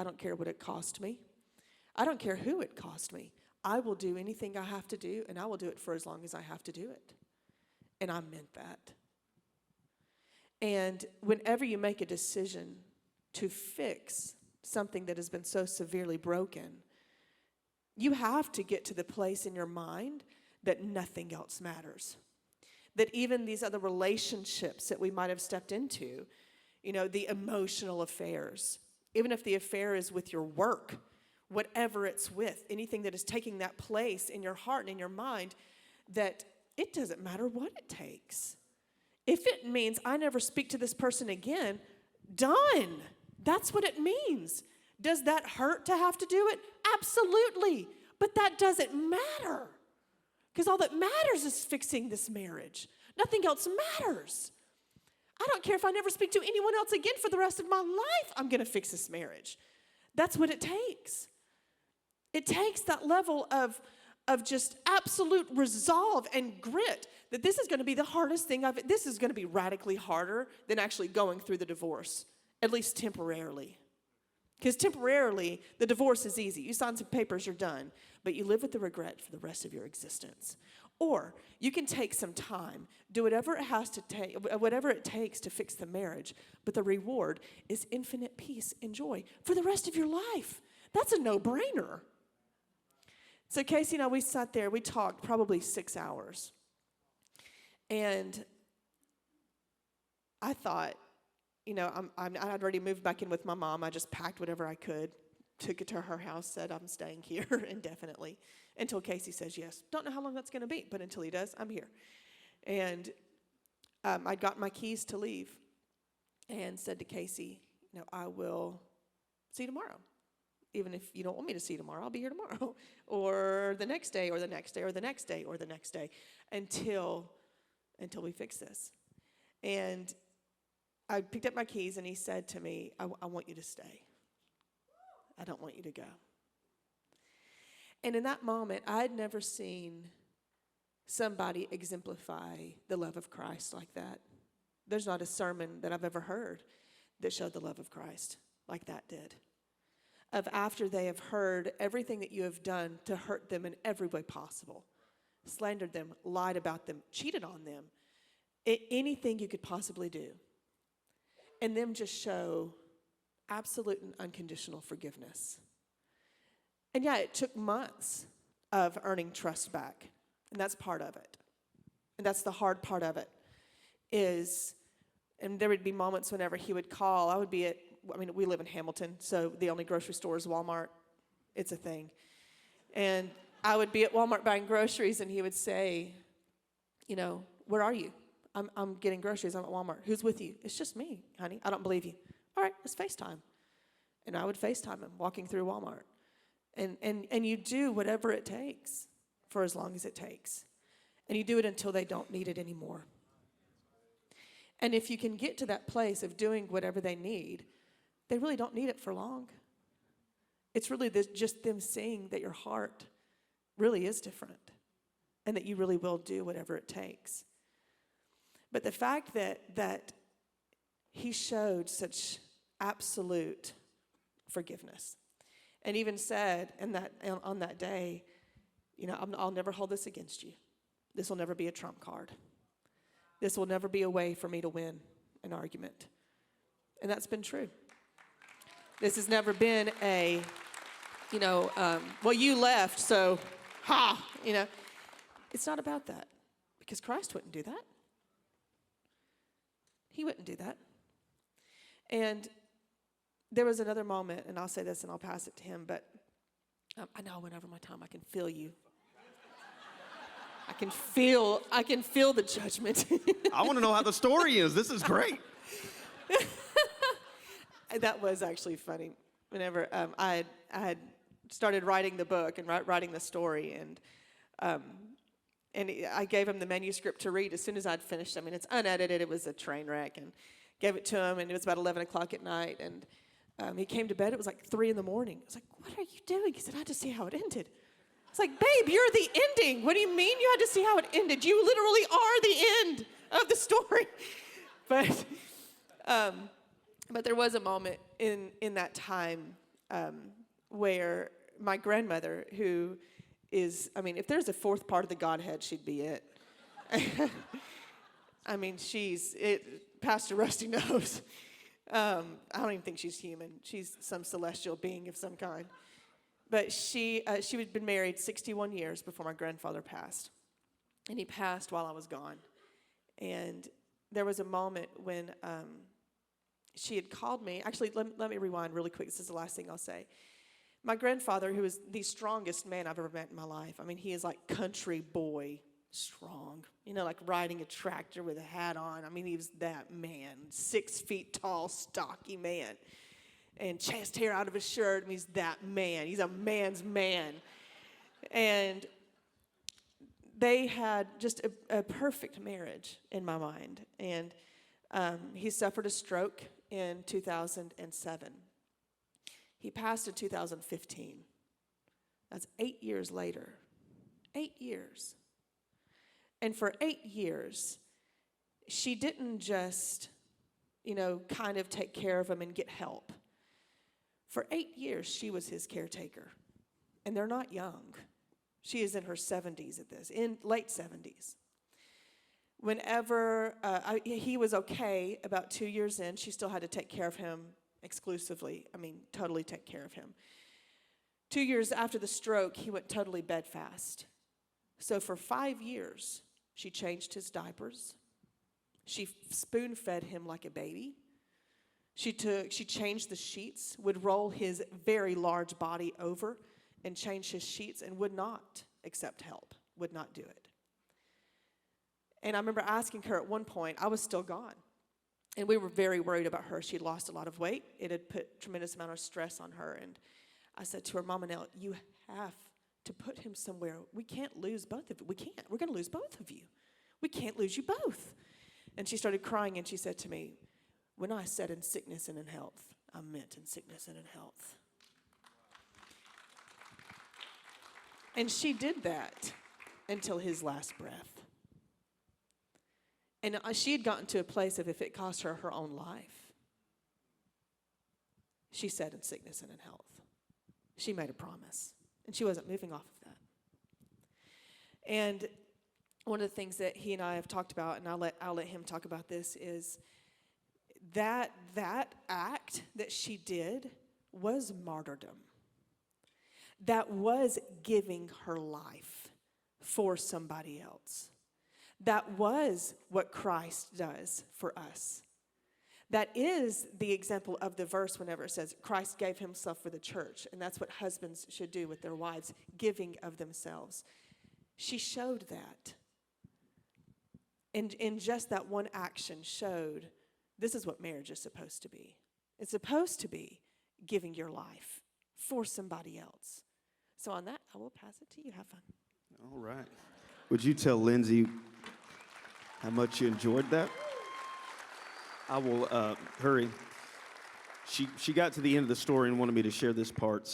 I don't care what it cost me. I don't care who it cost me. I will do anything I have to do, and I will do it for as long as I have to do it. And I meant that. And whenever you make a decision to fix something that has been so severely broken, you have to get to the place in your mind that nothing else matters. That even these other relationships that we might have stepped into, the emotional affairs, even if the affair is with your work, whatever it's with, anything that is taking that place in your heart and in your mind, that it doesn't matter what it takes. If it means I never speak to this person again, done. That's what it means. Does that hurt to have to do it? Absolutely. But that doesn't matter. Because all that matters is fixing this marriage. Nothing else matters. I don't care if I never speak to anyone else again for the rest of my life. I'm going to fix this marriage. That's what it takes. It takes that level of just absolute resolve and grit that this is going to be the hardest thing this is going to be radically harder than actually going through the divorce, at least temporarily. Because temporarily, the divorce is easy. You sign some papers, you're done. But you live with the regret for the rest of your existence. Or you can take some time, do whatever it takes to fix the marriage, but the reward is infinite peace and joy for the rest of your life. That's a no-brainer. So Casey and I, we sat there, we talked probably 6 hours. And I thought, I'd already moved back in with my mom. I just packed whatever I could, took it to her house, said I'm staying here indefinitely until Casey says yes. Don't know how long that's going to be, but until he does, I'm here. And I got my keys to leave and said to Casey, I will see you tomorrow. Even if you don't want me to see you tomorrow, I'll be here tomorrow. Or the next day, or the next day, or the next day, or the next day, until we fix this. And I picked up my keys, and he said to me, I want you to stay. I don't want you to go. And in that moment, I had never seen somebody exemplify the love of Christ like that. There's not a sermon that I've ever heard that showed the love of Christ like that did. Of after they have heard everything that you have done to hurt them in every way possible, slandered them, lied about them, cheated on them, anything you could possibly do, and them just show absolute and unconditional forgiveness. And yeah, it took months of earning trust back, and that's part of it. And that's the hard part of it and there would be moments whenever he would call, we live in Hamilton, so the only grocery store is Walmart. It's a thing. And I would be at Walmart buying groceries, and he would say, where are you? I'm getting groceries. I'm at Walmart. Who's with you? It's just me, honey. I don't believe you. All right, let's FaceTime. And I would FaceTime him walking through Walmart. And you do whatever it takes for as long as it takes. And you do it until they don't need it anymore. And if you can get to that place of doing whatever they need, they really don't need it for long. It's really just them seeing that your heart really is different and that you really will do whatever it takes. But the fact that he showed such absolute forgiveness and even said on that day, I'll never hold this against you. This will never be a trump card. This will never be a way for me to win an argument. And that's been true. This has never been well, you left, so, It's not about that, because Christ wouldn't do that. He wouldn't do that. And there was another moment, and I'll say this and I'll pass it to him, but I know I went over my time. I can feel you. I can feel the judgment. I want to know how the story is. This is great. That was actually funny. Whenever I had started writing the book and writing the story, and I gave him the manuscript to read as soon as I'd finished. It's unedited. It was a train wreck, and gave it to him, and it was about 11 o'clock at night, and he came to bed. It was like 3 a.m. I was like, what are you doing? He said, I had to see how it ended. It's like, babe, you're the ending. What do you mean you had to see how it ended? You literally are the end of the story. But there was a moment in that time where my grandmother, who is, I mean, if there's a fourth part of the Godhead, she'd be it. I mean, Pastor Rusty knows. I don't even think she's human. She's some celestial being of some kind. But she had been married 61 years before my grandfather passed. And he passed while I was gone. And there was a moment when she had called me. Actually, let me rewind really quick. This is the last thing I'll say. My grandfather, who is the strongest man I've ever met in my life. I mean, he is like country boy strong. You know, like riding a tractor with a hat on. I mean, he was that man. 6 feet tall, stocky man. And chest hair out of his shirt. I mean, he's that man. He's a man's man. And they had just a perfect marriage in my mind. And he suffered a stroke in 2007. He passed in 2015. That's 8 years later. 8 years. And for 8 years, she didn't just, kind of take care of him and get help. For 8 years, she was his caretaker. And they're not young. She is in her 70s at this, in late 70s. Whenever he was okay, about 2 years in, she still had to take care of him exclusively. I mean, totally take care of him. 2 years after the stroke, he went totally bedfast. So for 5 years, she changed his diapers. She spoon-fed him like a baby. She changed the sheets, would roll his very large body over and change his sheets, and would not accept help, would not do it. And I remember asking her at one point, I was still gone. And we were very worried about her. She'd lost a lot of weight. It had put a tremendous amount of stress on her. And I said to her, Mama Nell, you have to put him somewhere. We can't lose both of you. We can't. We're going to lose both of you. We can't lose you both. And she started crying, and she said to me, when I said in sickness and in health, I meant in sickness and in health. And she did that until his last breath. And she had gotten to a place of if it cost her her own life, she said in sickness and in health. She made a promise, and she wasn't moving off of that. And one of the things that he and I have talked about, and I'll let him talk about this, is that act that she did was martyrdom. That was giving her life for somebody else. That was what Christ does for us. That is the example of the verse whenever it says Christ gave himself for the church. And that's what husbands should do with their wives, giving of themselves. She showed that. And in just that one action showed this is what marriage is supposed to be. It's supposed to be giving your life for somebody else. So on that, I will pass it to you. Have fun. All right. Would you tell Lindsey how much you enjoyed that? I will hurry. She got to the end of the story and wanted me to share this part.